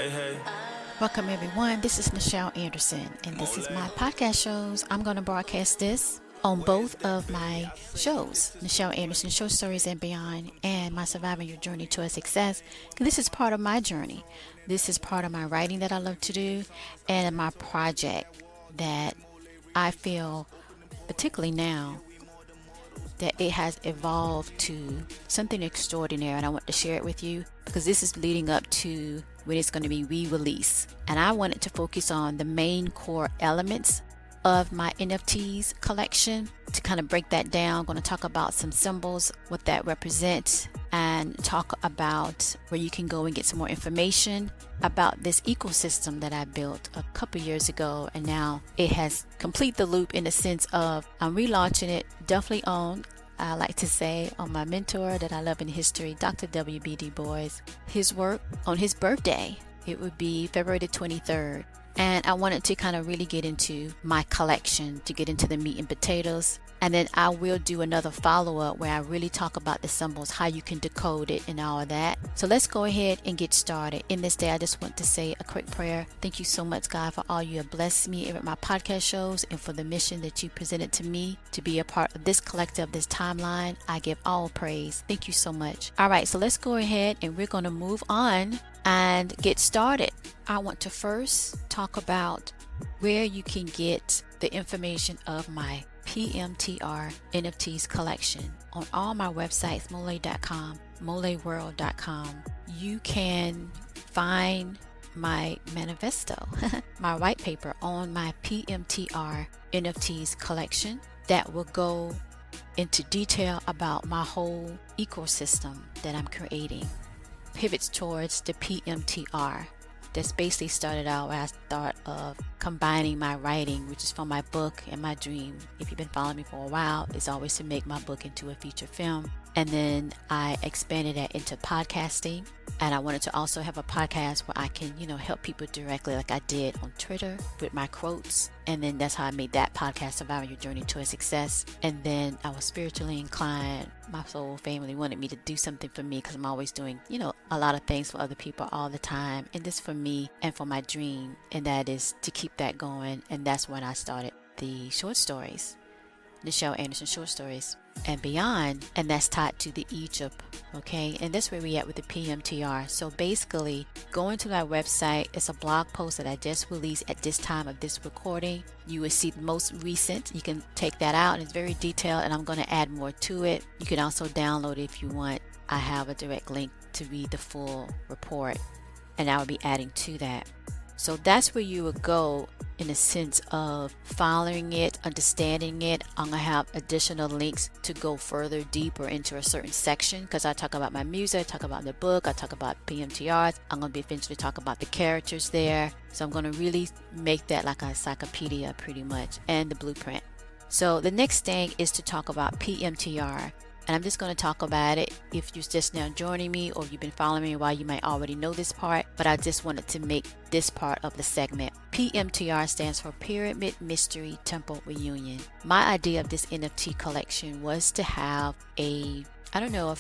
hey. Welcome everyone, this is Nichel Anderson and this is my podcast shows. I'm going to broadcast this on both of my shows, Nichel Anderson Short Stories and Beyond, and my Surviving Your Journey to a Success. This is part of my journey. This is part of my writing that I love to do and my project that I feel, particularly now, that it has evolved to something extraordinary, and I want to share it with you because this is leading up to when it's going to be re-released, and I wanted to focus on the main core elements of my NFTs collection to kind of break that down. I'm going to talk about some symbols, what that represents, and talk about where you can go and get some more information about this ecosystem that I built a couple years ago, and now it has complete the loop in the sense of I'm relaunching it definitely on, I like to say, on my mentor that I love in history, Dr. W.E.B Du Bois, his work on his birthday. It would be February the 23rd. And I wanted to kind of really get into my collection, to get into the meat and potatoes. And then I will do another follow-up where I really talk about the symbols, how you can decode it and all of that. So let's go ahead and get started. In this day, I just want to say a quick prayer. Thank you so much, God, for all you have blessed me with my podcast shows and for the mission that you presented to me to be a part of this collective, this timeline. I give all praise. Thank you so much. All right, so let's go ahead and we're going to move on and get started. I want to first talk about where you can get the information of my PMTR NFTs collection. On all my websites, MOLIAE.com, MOLIAEWorld.com, you can find my manifesto, my white paper on my PMTR NFTs collection that will go into detail about my whole ecosystem that I'm creating. Pivots towards the PMTR. That's basically started out where I thought of combining my writing, which is from my book, and my dream, if you've been following me for a while, is always to make my book into a feature film. And then I expanded that into podcasting, and I wanted to also have a podcast where I can, help people directly like I did on Twitter with my quotes. And then that's how I made that podcast, Surviving Your Journey to a Success. And then I was spiritually inclined. My soul family wanted me to do something for me because I'm always doing, a lot of things for other people all the time. And this for me and for my dream. And that is to keep that going. And that's when I started the short stories, Nichel Anderson Short Stories and Beyond, and that's tied to the Egypt, okay? And that's where we at with the PMTR. So basically, going to our website, it's a blog post that I just released at this time of this recording. You will see the most recent. You can take that out, and it's very detailed, and I'm going to add more to it. You can also download it if you want. I have a direct link to read the full report, and I will be adding to that. So that's where you would go in the sense of following it, understanding it. I'm going to have additional links to go further, deeper into a certain section because I talk about my music, I talk about the book, I talk about PMTRs. I'm going to be eventually talk about the characters there. So I'm going to really make that like a encyclopedia pretty much, and the blueprint. So the next thing is to talk about PMTR. And I'm just going to talk about it. If you're just now joining me or you've been following me a while, you might already know this part, but I just wanted to make this part of the segment. PMTR stands for Pyramid Mystery Temple Reunion. My idea of this NFT collection was to have a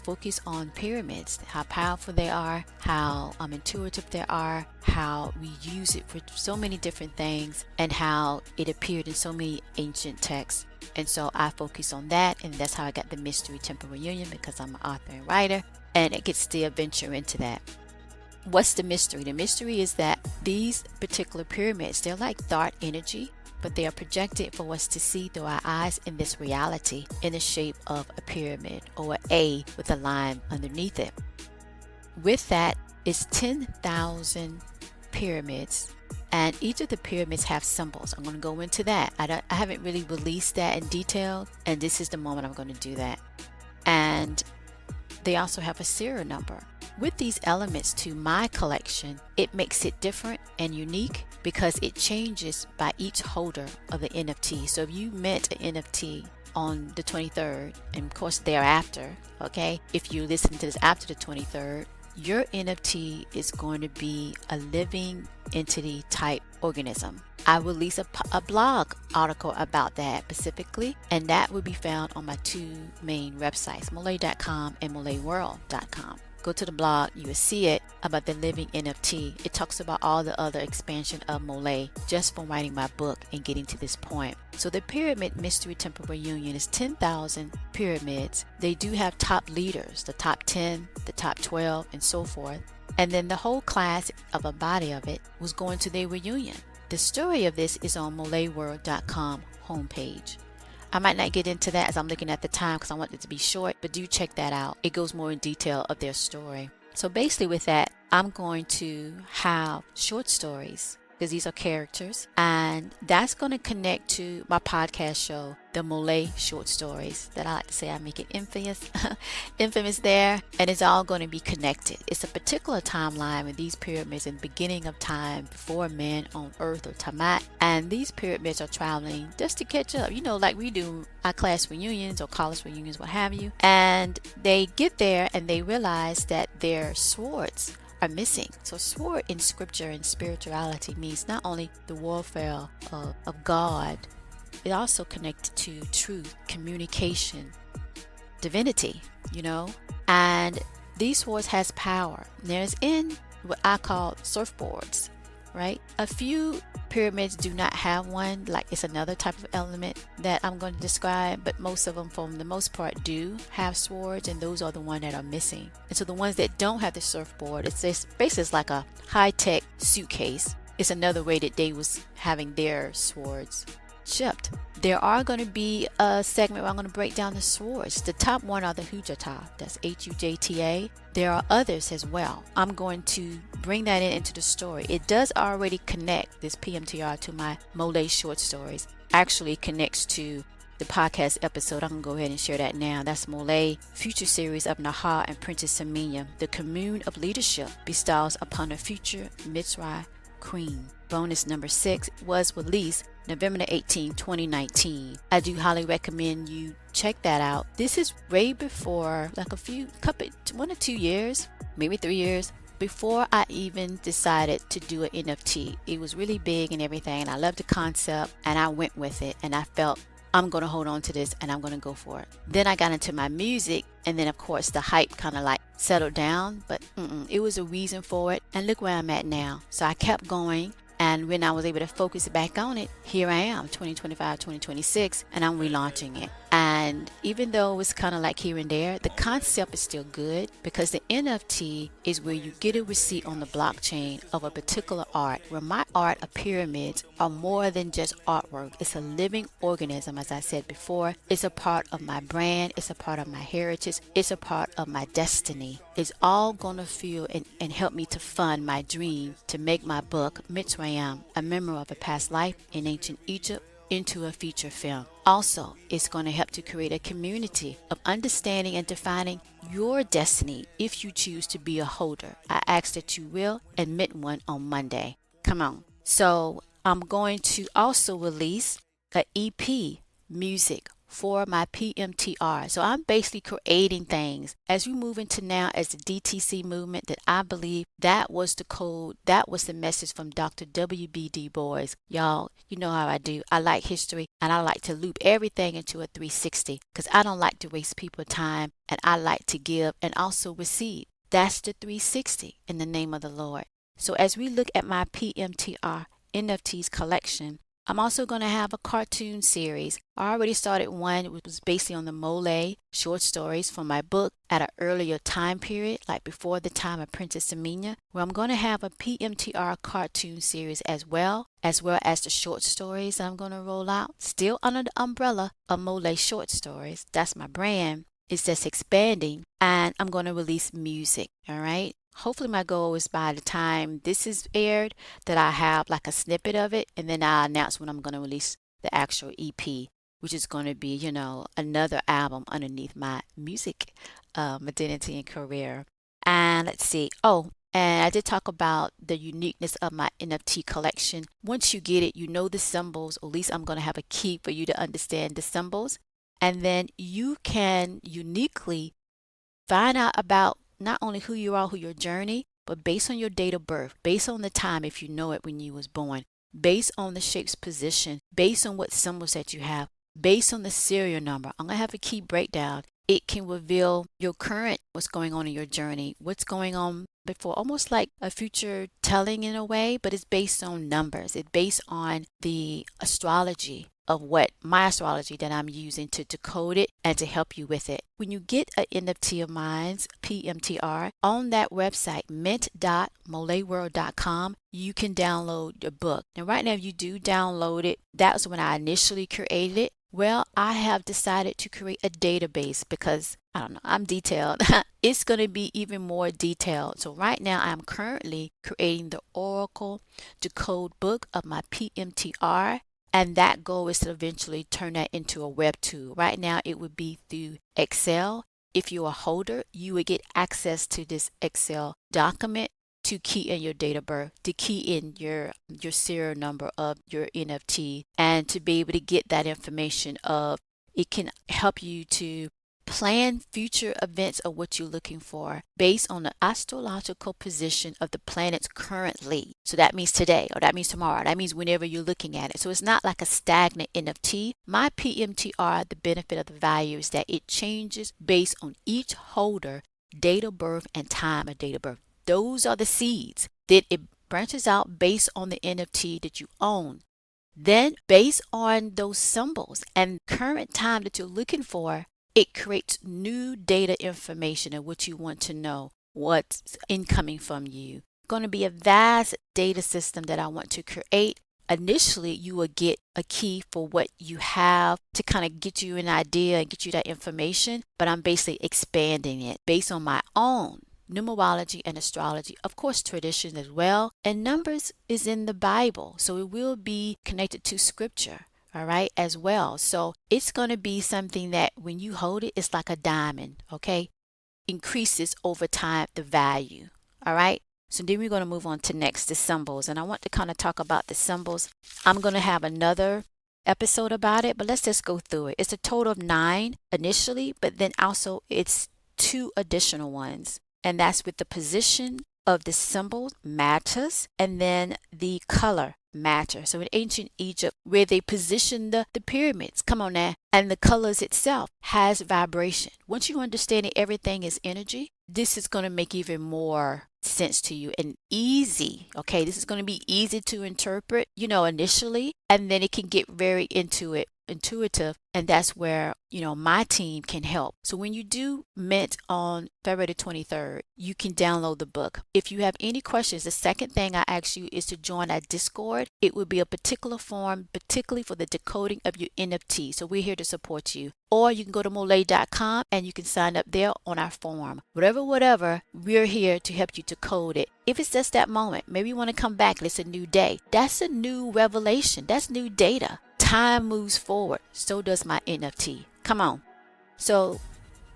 focus on pyramids, how powerful they are, how intuitive they are, how we use it for so many different things, and how it appeared in so many ancient texts. And so I focus on that, and that's how I got the Mystery Temple Reunion, because I'm an author and writer, and it gets the adventure into that. What's the mystery? The mystery is that these particular pyramids, they're like dark energy, but they are projected for us to see through our eyes in this reality in the shape of a pyramid or an A with a line underneath it. With that is 10,000 pyramids, and each of the pyramids have symbols. I'm going to go into that. I haven't really released that in detail, and this is the moment I'm going to do that. And they also have a serial number. With these elements to my collection, it makes it different and unique because it changes by each holder of the NFT. So if you mint an NFT on the 23rd, and of course thereafter, okay, if you listen to this after the 23rd, your NFT is going to be a living entity type organism. I will release a blog article about that specifically, and that will be found on my two main websites, MOLIAE.com and MOLIAEWorld.com. go to the blog, you will see it about the Living NFT. It talks about all the other expansion of MOLIAE just from writing my book and getting to this point. So the Pyramid Mystery Temple Reunion is 10,000 pyramids. They do have top leaders, the top 10, the top 12, and so forth. And then the whole class of a body of it was going to their reunion. The story of this is on MOLIAEworld.com homepage. I might not get into that as I'm looking at the time because I want it to be short, but do check that out. It goes more in detail of their story. So basically with that, I'm going to have short stories because these are characters, and that's going to connect to my podcast show, the MOLIAE Short Stories, that I like to say I make it infamous there, and it's all going to be connected. It's a particular timeline with these pyramids in the beginning of time before men on earth or Tamat, and these pyramids are traveling just to catch up, like we do our class reunions or college reunions, what have you, and they get there and they realize that their swords are missing. So sword in scripture and spirituality means not only the warfare of God, it also connected to truth, communication, divinity, and these swords has power. There's in what I call surfboards, right? A few pyramids do not have one, like it's another type of element that I'm going to describe, but most of them for the most part do have swords, and those are the ones that are missing. And so the ones that don't have the surfboard, it's basically like a high-tech suitcase. It's another way that they was having their swords shipped. There are going to be a segment where I'm going to break down the swords. The top one are the HUJTA, that's HUJTA. There are others as well. I'm going to bring that into the story. It does already connect this PMTR to my MOLIAE short stories. Actually, it connects to the podcast episode. I'm going to go ahead and share that now. That's MOLIAE future series of Nahor and Princess Aamina8. The commune of leadership bestows upon a future Mitsrayim queen. Bonus number 6 was released November 18, 2019. I do highly recommend you check that out. This is way before, like 1 or 2 years, maybe 3 years, before I even decided to do an NFT. It was really big and everything, and I loved the concept, and I went with it, and I felt I'm going to hold on to this and I'm going to go for it. Then I got into my music, and then of course the hype kind of like settled down, but it was a reason for it, and look where I'm at now. So I kept going, and when I was able to focus back on it, here I am, 2025, 2026, and I'm relaunching it. And even though it was kind of like here and there, the concept is still good, because the NFT is where you get a receipt on the blockchain of a particular art, where my art of pyramids are more than just artwork. It's a living organism, as I said before. It's a part of my brand. It's a part of my heritage. It's a part of my destiny. It's all going to fuel and help me to fund my dream to make my book, Mitsrayim, a memoir of a past life in ancient Egypt, into a feature film. Also, it's going to help to create a community of understanding and defining your destiny if you choose to be a holder. I ask that you will admit one on Monday. Come on. So I'm going to also release an EP music for my PMTR. So I'm basically creating things as we move into now as the DTC movement, that I believe that was the code, that was the message from Dr. W.E.B Du Bois. Y'all, you know how I do. I like history, and I like to loop everything into a 360, because I don't like to waste people's time, and I like to give and also receive. That's the 360 in the name of the Lord. So as we look at my PMTR NFTs collection, I'm also going to have a cartoon series. I already started one, which was basically on the MOLIAE short stories from my book at an earlier time period, like before the time of Princess Aamina, where I'm going to have a PMTR cartoon series as well as the short stories I'm going to roll out, still under the umbrella of MOLIAE short stories. That's my brand. It's just expanding, and I'm going to release music, all right? Hopefully my goal is by the time this is aired that I have like a snippet of it, and then I'll announce when I'm going to release the actual EP, which is going to be, another album underneath my music identity and career. And let's see. Oh, and I did talk about the uniqueness of my NFT collection. Once you get it, you know the symbols, or at least I'm going to have a key for you to understand the symbols. And then you can uniquely find out about not only who you are, who your journey, but based on your date of birth, based on the time, if you know it when you was born, based on the shape's position, based on what symbols that you have, based on the serial number. I'm going to have a key breakdown it can reveal your current, what's going on in your journey, what's going on before, almost like a future telling in a way, but it's based on numbers. It's based on the astrology of what my astrology that I'm using to decode it and to help you with it. When you get an NFT of mine's PMTR on that website, mint.molieworld.com, you can download the book. And right now, if you do download it, that was when I initially created it. Well, I have decided to create a database because I don't know, I'm detailed. It's going to be even more detailed. So right now I'm currently creating the Oracle Decode book of my PMTR. And that goal is to eventually turn that into a web tool. Right now it would be through Excel. If you're a holder, you would get access to this Excel document to key in your date of birth, to key in your serial number of your NFT, and to be able to get that information of, it can help you to plan future events of what you're looking for based on the astrological position of the planets currently. So that means today, or that means tomorrow, that means whenever you're looking at it. So it's not like a stagnant NFT. My PMTR, the benefit of the value is that it changes based on each holder, date of birth and time of date of birth. Those are the seeds. Then it branches out based on the NFT that you own. Then based on those symbols and current time that you're looking for, it creates new data information of what you want to know, what's incoming from you. It's going to be a vast data system that I want to create. Initially, you will get a key for what you have to kind of get you an idea and get you that information, but I'm basically expanding it based on my own numerology and astrology, of course tradition as well, and numbers is in the Bible, so it will be connected to scripture, all right, as well. So it's going to be something that when you hold it, it's like a diamond, okay, increases over time the value, all right. So then we're going to move on to next, the symbols, and I want to kind of talk about the symbols. I'm going to have another episode about it, but let's just go through it. It's a total of 9 initially, but then also it's 2 additional ones. And that's with the position of the symbol matters, and then the color matter. So in ancient Egypt, where they positioned the pyramids, come on now, and the colors itself has vibration. Once you understand that everything is energy, this is going to make even more sense to you and easy. Okay, this is going to be easy to interpret, initially, and then it can get very intuitive, and that's where my team can help. So when you do mint on February 23rd, you can download the book. If you have any questions, the second thing I ask you is to join our Discord. It will be a particular form, particularly for the decoding of your NFT. So we're here to support you. Or you can go to MOLIAE.com and you can sign up there on our forum. Whatever, we're here to help you to code it. If it's just that moment, maybe you want to come back and it's a new day. That's a new revelation. That's new data. Time moves forward. So does my NFT. Come on. So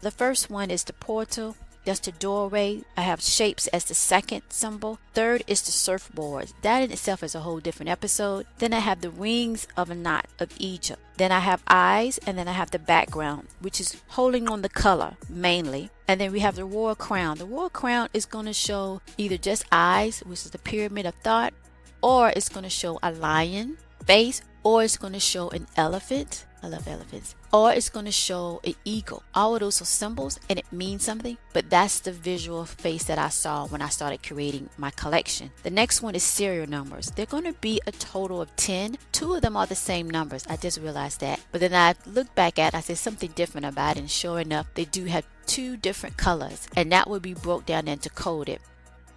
the first one is the portal. That's the doorway. I have shapes as the second symbol. Third is the surfboard. That in itself is a whole different episode. Then I have the rings of a knot of Egypt. Then I have eyes, and then I have the background, which is holding on the color mainly. And then we have the royal crown. The royal crown is going to show either just eyes, which is the pyramid of thought, or it's going to show a lion face, or it's going to show an elephant. I love elephants. Or it's going to show an eagle. All of those are symbols and it means something, but that's the visual face that I saw when I started creating my collection. The next one is serial numbers. They're going to be a total of 10. 2 of them are the same numbers. I just realized that. But then I looked back at it, I said something different about it, and sure enough, they do have 2 different colors, and that will be broke down and decoded.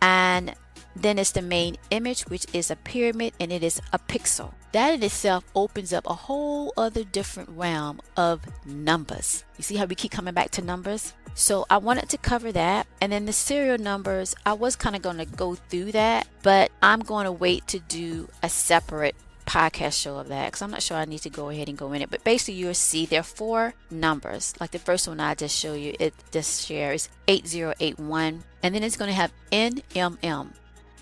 And then it's the main image, which is a pyramid, and it is a pixel. That in itself opens up a whole other different realm of numbers. You see how we keep coming back to numbers? So I wanted to cover that. And then the serial numbers, I was kind of going to go through that, but I'm going to wait to do a separate podcast show of that, because I'm not sure I need to go ahead and go in it. But basically you'll see there are 4 numbers. Like the first one I just show you, it just shares 8081, and then it's going to have NMM.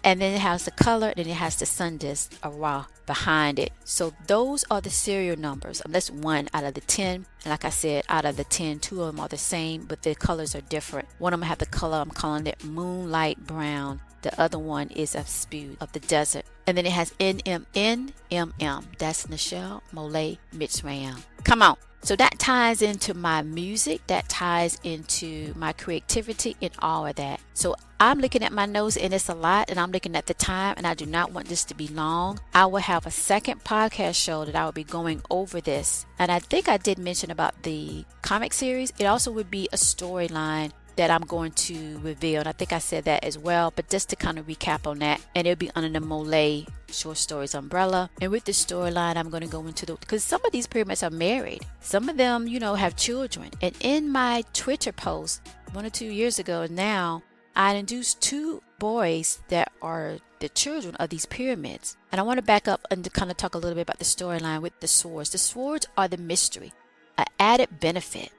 And then it has the color, then it has the sun disk, a raw behind it. So those are the serial numbers. That's 1 out of the 10. And like I said, out of the 10, 2 of them are the same, but the colors are different. One of them have the color, I'm calling it moonlight brown. The other one is a spew of the desert. And then it has NMNMM. That's Nichel, MOLIAE, Mitsrayim. Come on. So that ties into my music, that ties into my creativity and all of that. So I'm looking at my notes and it's a lot, and I'm looking at the time, and I do not want this to be long. I will have a second podcast show that I will be going over this. And I think I did mention about the comic series. It also would be a storyline that I'm going to reveal, and I think I said that as well, but just to kind of recap on that, and it'll be under the MOLIAE Short Stories umbrella. And with the storyline, I'm going to go into because some of these pyramids are married, some of them, you know, have children. And in my Twitter post 1 or 2 years ago now, I introduced 2 boys that are the children of these pyramids. And I want to back up and to kind of talk a little bit about the storyline with the swords. The swords are the mystery, an added benefit.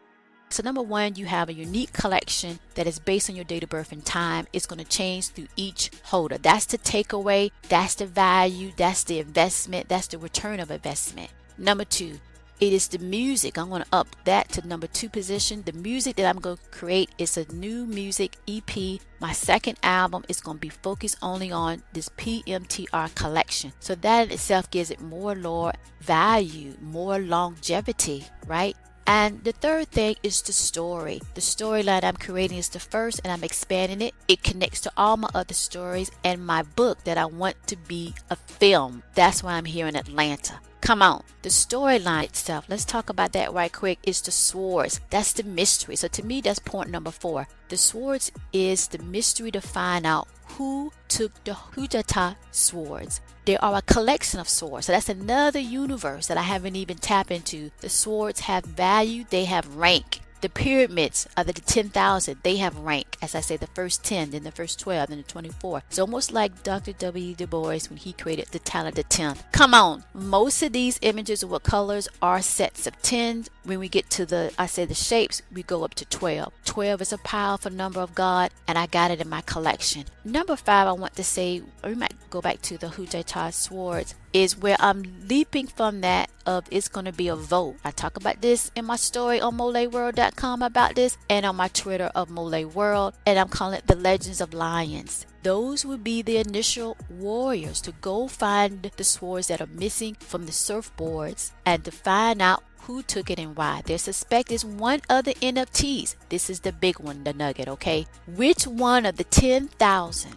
So number 1, you have a unique collection that is based on your date of birth and time. It's going to change through each holder. That's the takeaway. That's the value. That's the investment. That's the return of investment. Number 2, it is the music. I'm going to up that to number 2 position. The music that I'm going to create is a new music EP. My second album is going to be focused only on this PMTR collection. So that in itself gives it more lore, value, more longevity, right? And the third thing is the story. The storyline I'm creating is the first, and I'm expanding it. It connects to all my other stories and my book that I want to be a film. That's why I'm here in Atlanta. Come on. The storyline itself, let's talk about that right quick, is the swords. That's the mystery. So to me, that's point number 4. The swords is the mystery to find out who took the HUJTA Swords. They are a collection of swords. So that's another universe that I haven't even tapped into. The swords have value. They have rank. The pyramids are the 10,000. They have rank. As I say, the first 10, then the first 12, then the 24. It's almost like Dr W.E.B Du Bois when he created the talent of 10. Come on. Most of these images of what colors are sets of 10. When we get to the shapes, we go up to 12. 12 is a powerful number of God, and I got it in my collection. Number 5, I want to say, or we might go back to the HUJTA Swords, is where I'm leaping from that of it's going to be a vote. I talk about this in my story on MOLIAEworld.com about this, and on my Twitter of MOLIAE World, and I'm calling it the Legends of Lions. Those would be the initial warriors to go find the swords that are missing from the surfboards and to find out who took it and why. They suspect it's one of the NFTs. This is the big one, the nugget, okay? Which one of the 10,000,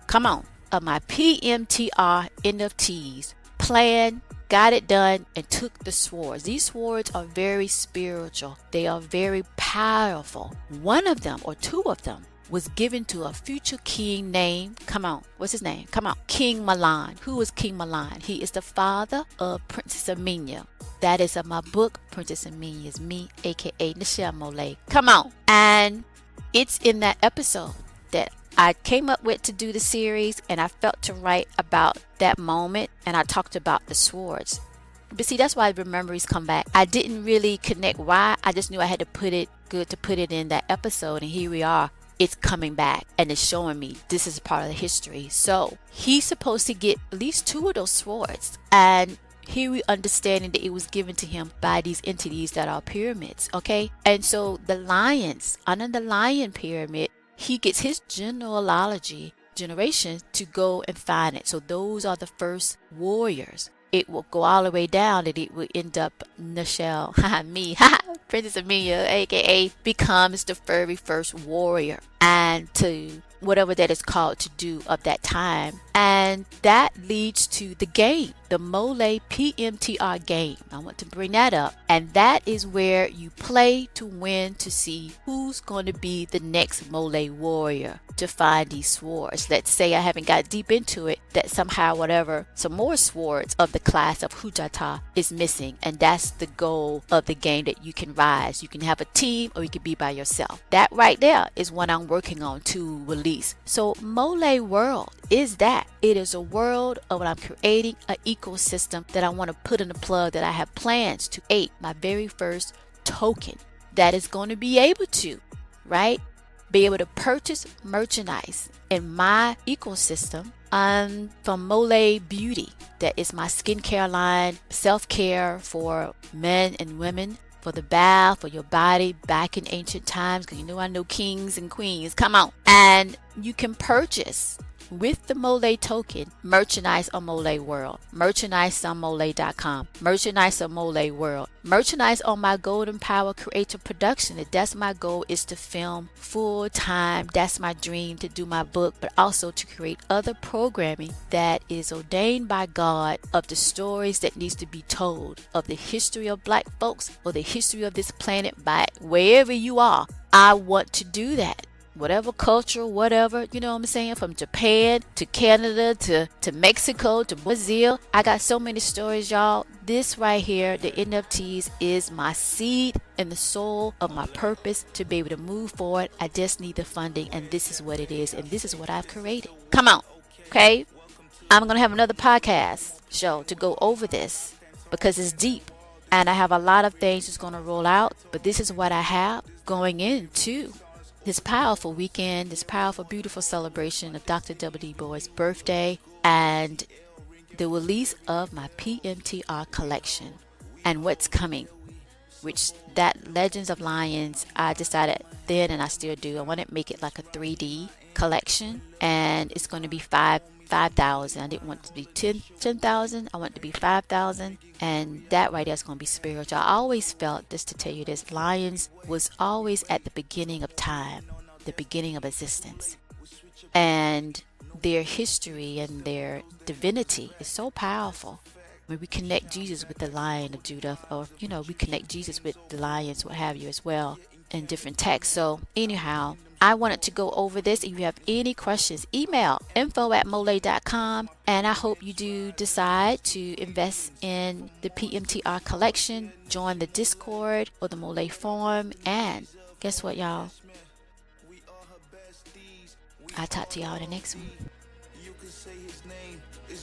come on, of my PMTR NFTs planned, got it done, and took the swords. These swords are very spiritual. They are very powerful. One of them, or 2 of them, was given to a future king named, come on, what's his name? Come on, King Milan. Who is King Milan? He is the father of Princess Aamina8. That is of my book, Princess Aamina8 is me, aka Nichel MOLIAE. Come on. And it's in that episode that I came up with to do the series, and I felt to write about that moment, and I talked about the swords. But see, that's why the memories come back. I didn't really connect why. I just knew I had to put it in that episode, and here we are. It's coming back, and it's showing me this is part of the history. So he's supposed to get at least 2 of those swords, and here we understanding that it was given to him by these entities that are pyramids, okay? And so the lions, under the lion pyramid, he gets his genealogy generation to go and find it. So those are the first warriors. It will go all the way down, and it will end up Nichel, me, Princess Aamina8, aka becomes the very first warrior, and to whatever that is called to do of that time. And that leads to the game, the MOLIAE PMTR game. I want to bring that up. And that is where you play to win, to see who's going to be the next MOLIAE warrior to find these swords. Let's say I haven't got deep into it, that somehow whatever, some more swords of the class of HUJTA is missing. And that's the goal of the game, that you can rise. You can have a team, or you can be by yourself. That right there is what I'm working on to release. So MOLIAE World is that. It is a world of what I'm creating, an ecosystem that I want to put in the plug, that I have plans to create my very first token that is going to be able to, right, be able to purchase merchandise in my ecosystem from MOLIAE Beauty. That is my skincare line, self-care for men and women, for the bath, for your body back in ancient times, because I know kings and queens. Come on. And you can purchase with the MOLIAE token merchandise on MOLIAE World, merchandise on MOLIAE.com, merchandise on MOLIAE World, merchandise on my Golden Power Creative Production. That's my goal, is to film full time. That's my dream, to do my book, but also to create other programming that is ordained by God, of the stories that needs to be told, of the history of Black folks, or the history of this planet, by wherever you are. I want to do that. Whatever culture, whatever, you know what I'm saying, from Japan to Canada to Mexico to Brazil. I got so many stories, y'all. This right here, the NFTs, is my seed and the soul of my purpose to be able to move forward. I just need the funding, and this is what it is, and this is what I've created. Come on, okay? I'm going to have another podcast show to go over this because it's deep, and I have a lot of things that's going to roll out, but this is what I have going into this powerful weekend, this powerful, beautiful celebration of Dr. W.E.B Du Bois' birthday, and the release of my PMTR collection and what's coming, which that Legends of Lions, I decided then, and I still do, I want to make it like a 3D collection, and it's going to be 5,000. I didn't want it to be 10,000. I want it to be 5,000, and that right there is going to be spiritual. I always felt, just to tell you this, lions was always at the beginning of time, the beginning of existence, and their history and their divinity is so powerful. When we connect Jesus with the Lion of Judah, or we connect Jesus with the lions, what have you, as well, in different texts. So anyhow, I wanted to go over this. If you have any questions, email info@molie.com, and I hope you do decide to invest in the PMTR collection, join the Discord or the MOLIAE forum, and guess what, y'all? I'll talk to y'all in the next one.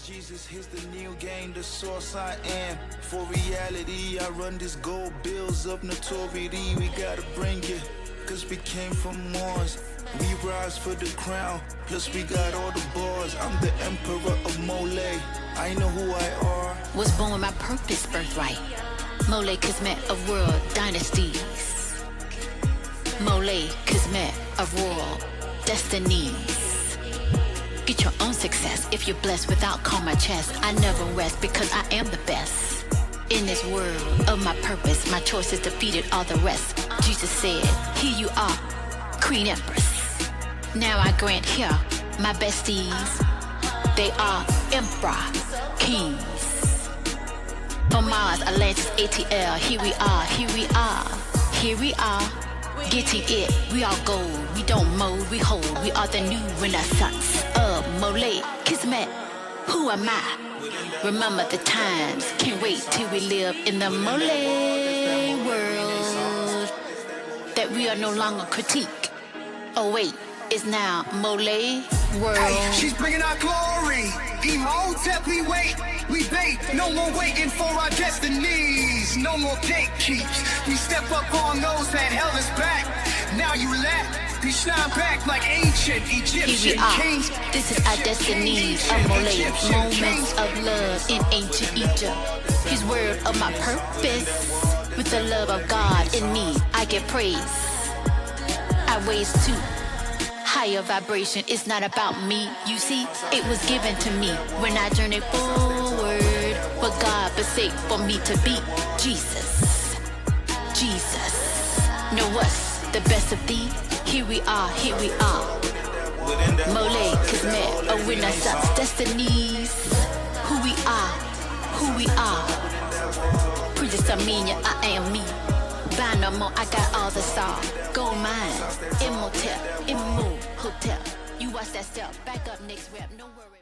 Jesus, here's the new game, the source I am. For reality, I run this gold bills of notoriety. We gotta bring it, cause we came from Mars. We rise for the crown, plus we got all the bars. I'm the emperor of MOLIAE, I know who I are. Was born with my purpose, birthright. MOLIAE Kismet of world dynasties. MOLIAE Kismet of world destinies. Get your own success if you're blessed without calm my chest. I never rest because I am the best. In this world of my purpose, my choices defeated all the rest. Jesus said, here you are, Queen Empress. Now I grant here my besties. They are Emperor Kings. From Mars, Atlantis, ATL, here we are, here we are, here we are. Getting it, we are gold, we don't mold, we hold. We are the new renaissance of MOLIAE Kismet. Who am I? Remember the times, can't wait till we live in the MOLIAE world. That we are no longer critique. Oh wait, it's now MOLIAE World. Hey, she's bringing our glory. HUJTA, we wait, we bait. No more waiting for our destinies. No more gatekeeps. We step up on those that held us back. Now you laugh. We shine back like ancient Egyptian kings. This is our destinies of MOLIAE. Moments of love in ancient Egypt. His word of my purpose. With the love of God in me, I get praise. I raise too. Higher vibration, it's not about me. You see, it was given to me when I journeyed forward. For God forsake for me to be Jesus. Jesus. Know what's the best of thee? Here we are, here we are. MOLIAE Kismet, a renaissance destinies. Who we are, who we are. Princess Aamina8, I am me. Buy no more, I got all the stars. Gold mine, immortal, hotel. You watch that step, back up next rap, no worries.